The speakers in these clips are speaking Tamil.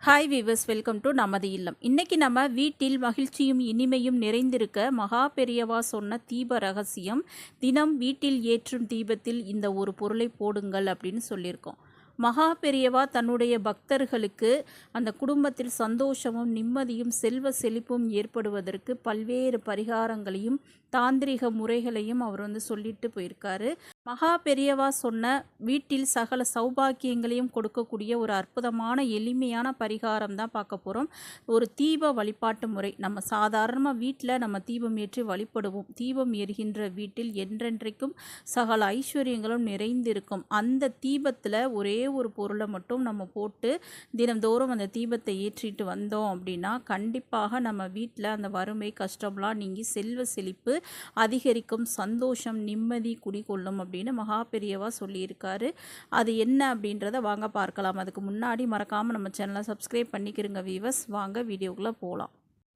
ஹாய் வீவர்ஸ், வெல்கம் டு நமது இல்லம். இன்னைக்கு நம்ம வீட்டில் மகிழ்ச்சியும் இனிமையும் நிறைந்திருக்க மகா பெரியவா சொன்ன தீப ரகசியம், தினம் வீட்டில் ஏற்றும் தீபத்தில் இந்த ஒரு பொருளை போடுங்கள் அப்படின்னு சொல்லியிருக்கோம். மகா பெரியவா தன்னுடைய பக்தர்களுக்கு அந்த குடும்பத்தில் சந்தோஷமும் நிம்மதியும் செல்வ செழிப்பும் ஏற்படுவதற்கு பல்வேறு பரிகாரங்களையும் தாந்திரிக முறைகளையும் அவர் சொல்லிட்டு போயிருக்காரு. மகா பெரியவா சொன்ன வீட்டில் சகல சௌபாக்கியங்களையும் கொடுக்கக்கூடிய ஒரு அற்புதமான எளிமையான பரிகாரம் தான் பார்க்க போகிறோம். ஒரு தீப வழிபாட்டு முறை. நம்ம சாதாரணமாக வீட்டில் நம்ம தீபம் ஏற்றி வழிபடுவோம். தீபம் எரிகின்ற வீட்டில் என்றென்றைக்கும் சகல ஐஸ்வர்யங்களும் நிறைந்திருக்கும். அந்த தீபத்தில் ஒரே ஒரு பொருளை மட்டும் நம்ம போட்டு தினந்தோறும் அந்த தீபத்தை ஏற்றிட்டு வந்தோம் அப்படின்னா கண்டிப்பாக நம்ம வீட்டில் அந்த வறுமை கஷ்டம்லாம் நீங்கி செல்வ செழிப்பு அதிகரிக்கும், சந்தோஷம் நிம்மதி குடிகொள்ளும் அப்படின்னு மகா பெரியவா சொல்லியிருக்காரு. அது என்ன அப்படின்றத வாங்க பார்க்கலாம். அதுக்கு முன்னாடி மறக்காமல் நம்ம சேனலை சப்ஸ்கிரைப் பண்ணிக்கிறங்க வீவர்ஸ். வாங்க வீடியோக்குள்ளே போகலாம்.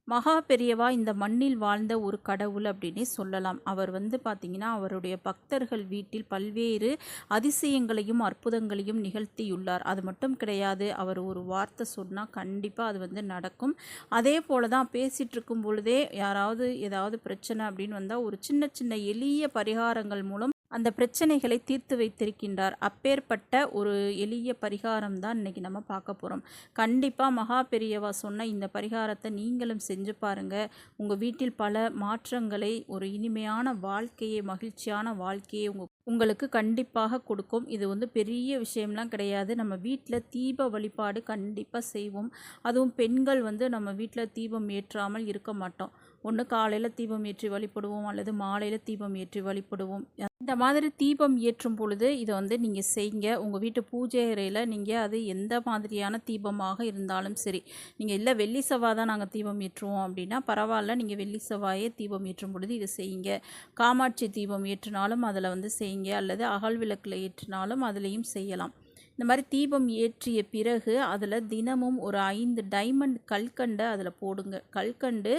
மகா பெரியவா இந்த மண்ணில் வாழ்ந்த ஒரு கடவுள் அப்படின்னே சொல்லலாம். அவர் பார்த்திங்கன்னா அவருடைய பக்தர்கள் வீட்டில் பல்வேறு அதிசயங்களையும் அற்புதங்களையும் நிகழ்த்தியுள்ளார். அது மட்டும் கிடையாது, அவர் ஒரு வார்த்தை சொன்னால் கண்டிப்பாக அது நடக்கும். அதே போல தான் பேசிகிட்டு இருக்கும் பொழுதே யாராவது ஏதாவது பிரச்சனை அப்படின்னு வந்தால் ஒரு சின்ன சின்ன எளிய பரிகாரங்கள் மூலம் அந்த பிரச்சனைகளை தீர்த்து வைத்திருக்கின்றார். அப்பேற்பட்ட ஒரு எளிய பரிகாரம் தான் இன்றைக்கி நம்ம பார்க்க போகிறோம். கண்டிப்பாக மகா பெரியவா சொன்ன இந்த பரிகாரத்தை நீங்களும் செஞ்சு பாருங்கள். உங்கள் வீட்டில் பல மாற்றங்களை, ஒரு இனிமையான வாழ்க்கையை, மகிழ்ச்சியான வாழ்க்கையை உங்களுக்கு கண்டிப்பாக கொடுக்கும். இது பெரிய விஷயம்லாம் கிடையாது. நம்ம வீட்டில் தீப வழிபாடு கண்டிப்பாக செய்வோம். அதுவும் பெண்கள் நம்ம வீட்டில் தீபம் ஏற்றாமல் இருக்க மாட்டோம். ஒன்று காலையில் தீபம் ஏற்றி வழிபடுவோம், அல்லது மாலையில் தீபம் ஏற்றி வழிபடுவோம். இந்த மாதிரி தீபம் ஏற்றும் பொழுது இதை நீங்கள் செய்யுங்க. உங்கள் வீட்டு பூஜை அறையில் நீங்கள் அது எந்த மாதிரியான தீபமாக இருந்தாலும் சரி, நீங்கள் இல்லை வெள்ளி செவ்வாய் தான் நாங்கள் தீபம் ஏற்றுவோம் அப்படின்னா பரவாயில்ல, நீங்கள் வெள்ளி செவ்வாயே தீபம் ஏற்றும் பொழுது இதை செய்யுங்க. காமாட்சி தீபம் ஏற்றினாலும் அதில் செய்யுங்க, அல்லது அகல் விளக்கில் ஏற்றினாலும் அதுலேயும் செய்யலாம். இந்த மாதிரி தீபம் ஏற்றிய பிறகு அதில் தினமும் ஒரு 5 டைமண்ட் கல்கண்டை அதில் போடுங்க. கல்கண்டு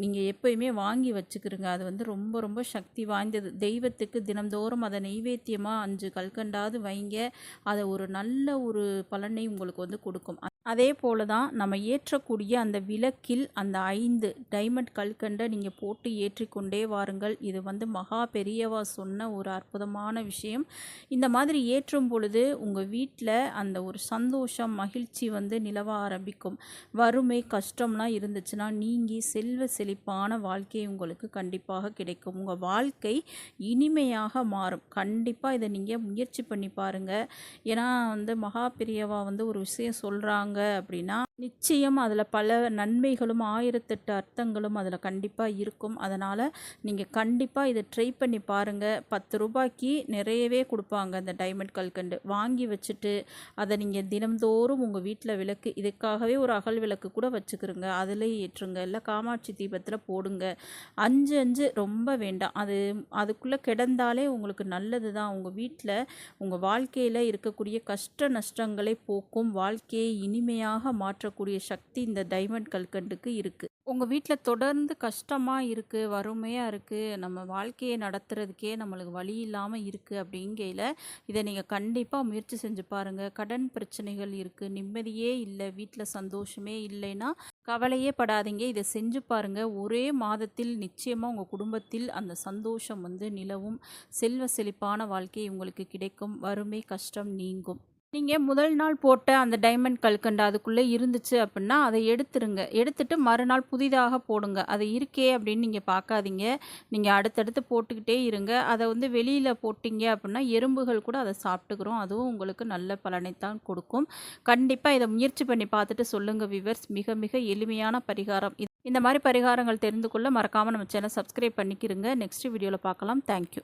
நீங்கள் எப்போயுமே வாங்கி வச்சுக்கிறங்க. அது ரொம்ப ரொம்ப சக்தி வாய்ந்தது. தெய்வத்துக்கு தினம்தோறும் அதை நெய்வேத்தியமாக 5 கல்கண்டாவது வைங்க. அதை ஒரு நல்ல ஒரு பலனை உங்களுக்கு கொடுக்கும். அதே போல தான் நம்ம ஏற்றக்கூடிய அந்த விளக்கில் அந்த 5 டைமண்ட் கல்கண்டை நீங்கள் போட்டு ஏற்றிக்கொண்டே வாருங்கள். இது மகா பெரியவா சொன்ன ஒரு அற்புதமான விஷயம். இந்த மாதிரி ஏற்றும் பொழுது உங்கள் வீட்டில் அந்த ஒரு சந்தோஷம் மகிழ்ச்சி நிலவ ஆரம்பிக்கும். வறுமை கஷ்டம்லாம் இருந்துச்சுன்னா நீங்கி செல்வ செழிப்பான வாழ்க்கை உங்களுக்கு கண்டிப்பாக கிடைக்கும். உங்கள் வாழ்க்கை இனிமையாக மாறும். கண்டிப்பாக இதை நீங்கள் முயற்சி பண்ணி பாருங்கள். ஏன்னா மகா பெரியவா ஒரு விஷயம் சொல்கிறாங்க அப்படின்னா நிச்சயம் அதில் பல நன்மைகளும் 1008 அர்த்தங்களும் அதில் கண்டிப்பாக இருக்கும். அதனால் நீங்கள் கண்டிப்பாக இதை ட்ரை பண்ணி பாருங்கள். 10 ரூபாய்க்கு நிறையவே கொடுப்பாங்க அந்த டைமண்ட் கல்கண்டு. வாங்கி வச்சுட்டு அதை நீங்கள் தினம்தோறும் உங்கள் வீட்டில் விளக்கு, இதுக்காகவே ஒரு அகல் விளக்கு கூட வச்சுக்கிறோங்க, அதில் ஏற்றுங்க. இல்லை காமாட்சி தீபத்தில் போடுங்க. 5 ரொம்ப வேண்டாம். அதுக்குள்ளே கிடந்தாலே உங்களுக்கு நல்லது தான். உங்கள் வீட்டில் உங்கள் வாழ்க்கையில் இருக்கக்கூடிய கஷ்ட நஷ்டங்களை போக்கும், வாழ்க்கையை இனிமையாக மாற்றக்கூடிய சக்தி இந்த டைமண்ட் கல்கண்டுக்கு இருக்குது. உங்கள் வீட்டில் தொடர்ந்து கஷ்டமாக இருக்குது, வறுமையாக இருக்குது, நம்ம வாழ்க்கையை நடத்துறதுக்கே நம்மளுக்கு வழி இல்லாமல் இருக்குது அப்படிங்கையில் இதை நீங்கள் கண்டிப்பாக முயற்சி செஞ்சு பாருங்கள். கடன் பிரச்சனைகள் இருக்குது, நிம்மதியே இல்லை, வீட்டில் சந்தோஷமே இல்லைன்னா கவலையே படாதீங்க. இதை செஞ்சு பாருங்கள். ஒரே மாதத்தில் நிச்சயமாக உங்கள் குடும்பத்தில் அந்த சந்தோஷம் நிலவும். செல்வ செழிப்பான வாழ்க்கை உங்களுக்கு கிடைக்கும். வறுமை கஷ்டம் நீங்கும். நீங்கள் முதல் நாள் போட்ட அந்த டைமண்ட் கல்கண்டு அதுக்குள்ளே இருந்துச்சு அப்படின்னா அதை எடுத்துருங்க. எடுத்துட்டு மறுநாள் புதிதாக போடுங்க. அது இருக்கே அப்படின்னு நீங்கள் பார்க்காதீங்க. நீங்கள் அடுத்தடுத்து போட்டுக்கிட்டே இருங்க. அதை வெளியில் போட்டிங்க அப்படின்னா எறும்புகள் கூட அதை சாப்பிட்டுக்கிறோம். அதுவும் உங்களுக்கு நல்ல பலனைத்தான் கொடுக்கும். கண்டிப்பாக இதை முயற்சி பண்ணி பார்த்துட்டு சொல்லுங்கள் வியூவர்ஸ். மிக மிக எளிமையான பரிகாரம். இந்த மாதிரி பரிகாரங்கள் தெரிந்து கொள்ள மறக்காமல் நம்ம சேனல் சப்ஸ்கிரைப் பண்ணிக்கிறங்க. நெக்ஸ்ட் வீடியோவில் பார்க்கலாம். தேங்க்யூ.